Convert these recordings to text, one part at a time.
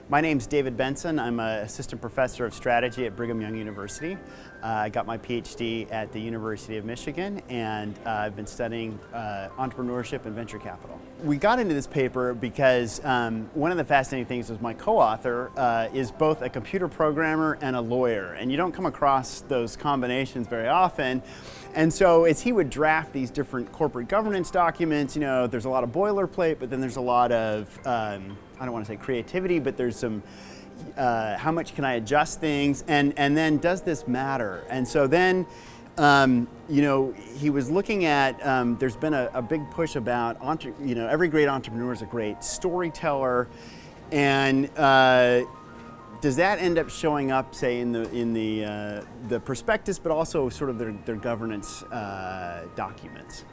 My name's David Benson. I'm an assistant professor of strategy at Brigham Young University. I got my PhD at the University of Michigan, and I've been studying entrepreneurship and venture capital. We got into this paper because one of the fascinating things is my co-author is both a computer programmer and a lawyer, and you don't come across those combinations very often. And so as he would draft these different corporate governance documents, you know, there's a lot of boilerplate, but then there's a lot of, I don't want to say creativity, but there's some, how much can I adjust things, and then does this matter? And so then, you know, he was looking at, there's been a big push about, you know, every great entrepreneur is a great storyteller, and does that end up showing up, say, in the prospectus, but also sort of their governance documents?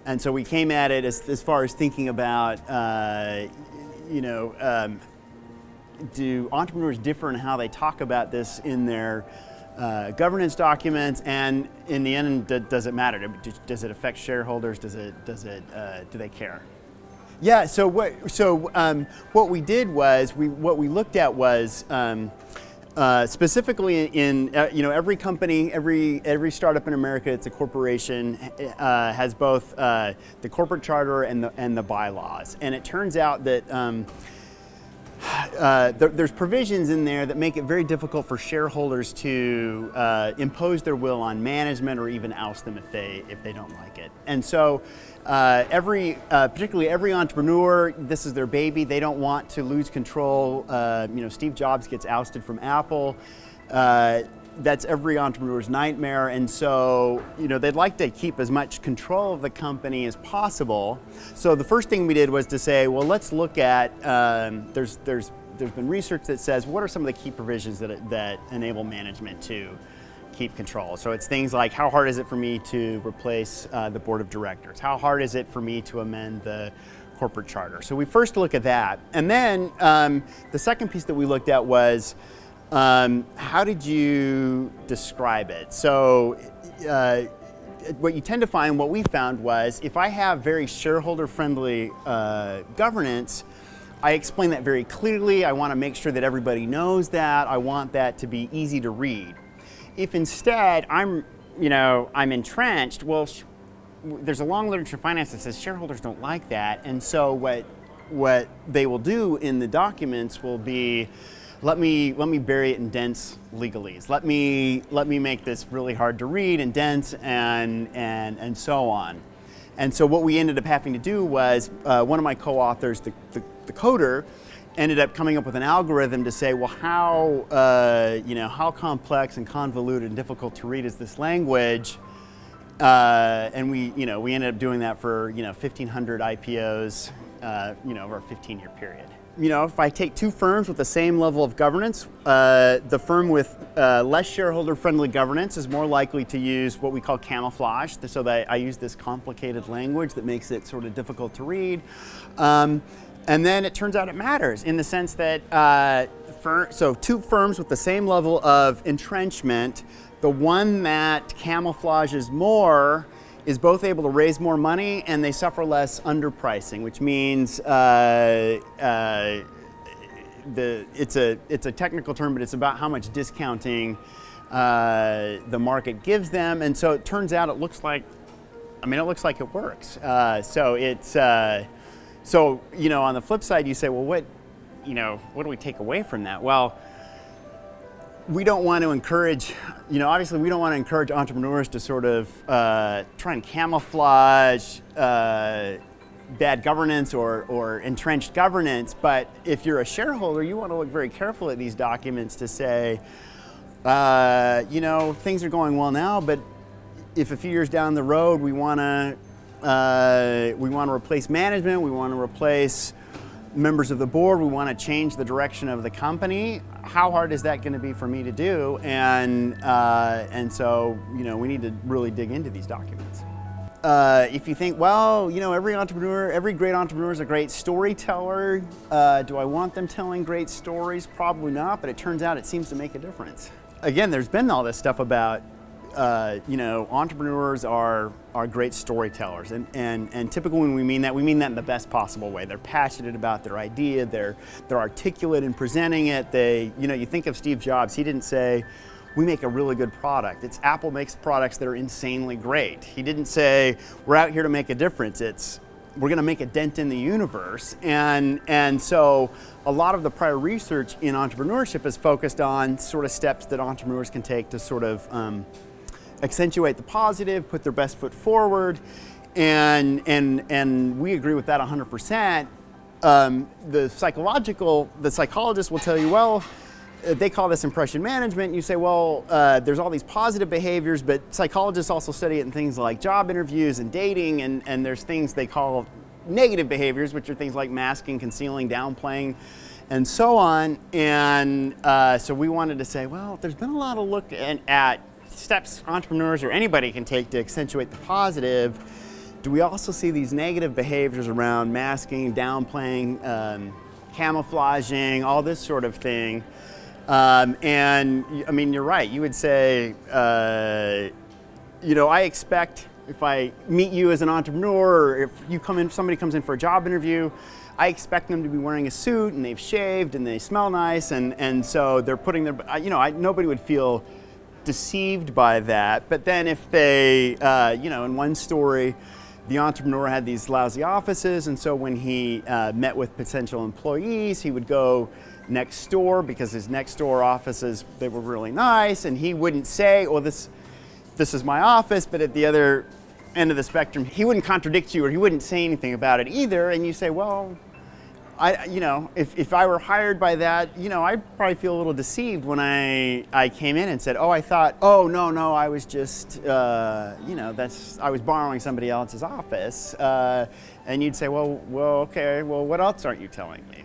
And so we came at it as far as thinking about, you know, do entrepreneurs differ in how they talk about this in their governance documents, and in the end, does it matter? Does it affect shareholders? Do they care? Yeah. So what we did was what we looked at was specifically in you know, every company, every startup in America, it's a corporation, has both the corporate charter and the bylaws, and it turns out that there's provisions in there that make it very difficult for shareholders to impose their will on management or even oust them if they don't like it. And so particularly every entrepreneur, this is their baby. They don't want to lose control. You know, Steve Jobs gets ousted from Apple. That's every entrepreneur's nightmare, and so, you know, they'd like to keep as much control of the company as possible. So the first thing we did was to say, well, let's look at, there's been research that says, what are some of the key provisions that enable management to keep control? So it's things like, how hard is it for me to replace the board of directors? How hard is it for me to amend the corporate charter? So we first look at that, and then the second piece that we looked at was, how did you describe it? So what you tend to find, what we found was, if I have very shareholder-friendly governance, I explain that very clearly. I want to make sure that everybody knows that. I want that to be easy to read. If instead I'm entrenched, well, there's a long literature of finance that says shareholders don't like that, and so what they will do in the documents will be, let me bury it in dense legalese. Let me make this really hard to read and dense and so on. And so what we ended up having to do was, one of my co-authors, the coder, ended up coming up with an algorithm to say, well, how complex and convoluted and difficult to read is this language? And we ended up doing that for 1,500 IPOs, over a 15-year period. You know, if I take two firms with the same level of governance, the firm with less shareholder-friendly governance is more likely to use what we call camouflage, so that I use this complicated language that makes it sort of difficult to read. And then it turns out it matters in the sense that, so two firms with the same level of entrenchment, the one that camouflages more is both able to raise more money, and they suffer less underpricing, which means it's a technical term, but it's about how much discounting the market gives them. And so it turns out it looks like it works. So you know, on the flip side, you say, well, what do we take away from that? Well, we don't want to encourage, obviously we don't want to encourage entrepreneurs to sort of try and camouflage bad governance or entrenched governance, but if you're a shareholder, you want to look very carefully at these documents to say, things are going well now, but if a few years down the road we want to replace management, we want to replace members of the board, we want to change the direction of the company, how hard is that going to be for me to do? And so, we need to really dig into these documents. If you think, well, every great entrepreneur is a great storyteller, do I want them telling great stories? Probably not, but it turns out it seems to make a difference. Again, there's been all this stuff about entrepreneurs are great storytellers, and typically when we mean that in the best possible way. They're passionate about their idea. They're articulate in presenting it. You think of Steve Jobs. He didn't say, "We make a really good product." It's Apple makes products that are insanely great. He didn't say, "We're out here to make a difference." It's, we're going to make a dent in the universe. And so a lot of the prior research in entrepreneurship is focused on sort of steps that entrepreneurs can take to sort of accentuate the positive, put their best foot forward, and we agree with that 100%. The psychologists will tell you, well, they call this impression management. You say, well, there's all these positive behaviors, but psychologists also study it in things like job interviews and dating, and there's things they call negative behaviors, which are things like masking, concealing, downplaying, and so on. And so we wanted to say, well, there's been a lot of look at steps entrepreneurs or anybody can take to accentuate the positive. Do we also see these negative behaviors around masking, downplaying, camouflaging, all this sort of thing? And I mean, you're right. You would say, I expect if I meet you as an entrepreneur, or if you come in, somebody comes in for a job interview, I expect them to be wearing a suit and they've shaved and they smell nice, and so they're putting their, nobody would feel deceived by that. But then if they, in one story, the entrepreneur had these lousy offices, and so when he met with potential employees, he would go next door because his next door offices, they were really nice, and he wouldn't say, oh, this is my office, but at the other end of the spectrum, he wouldn't contradict you or he wouldn't say anything about it either. And you say, well, if I were hired by that, I'd probably feel a little deceived when I came in and said, oh, I thought, oh, no, I was just, I was borrowing somebody else's office. And you'd say, well, okay, well, what else aren't you telling me?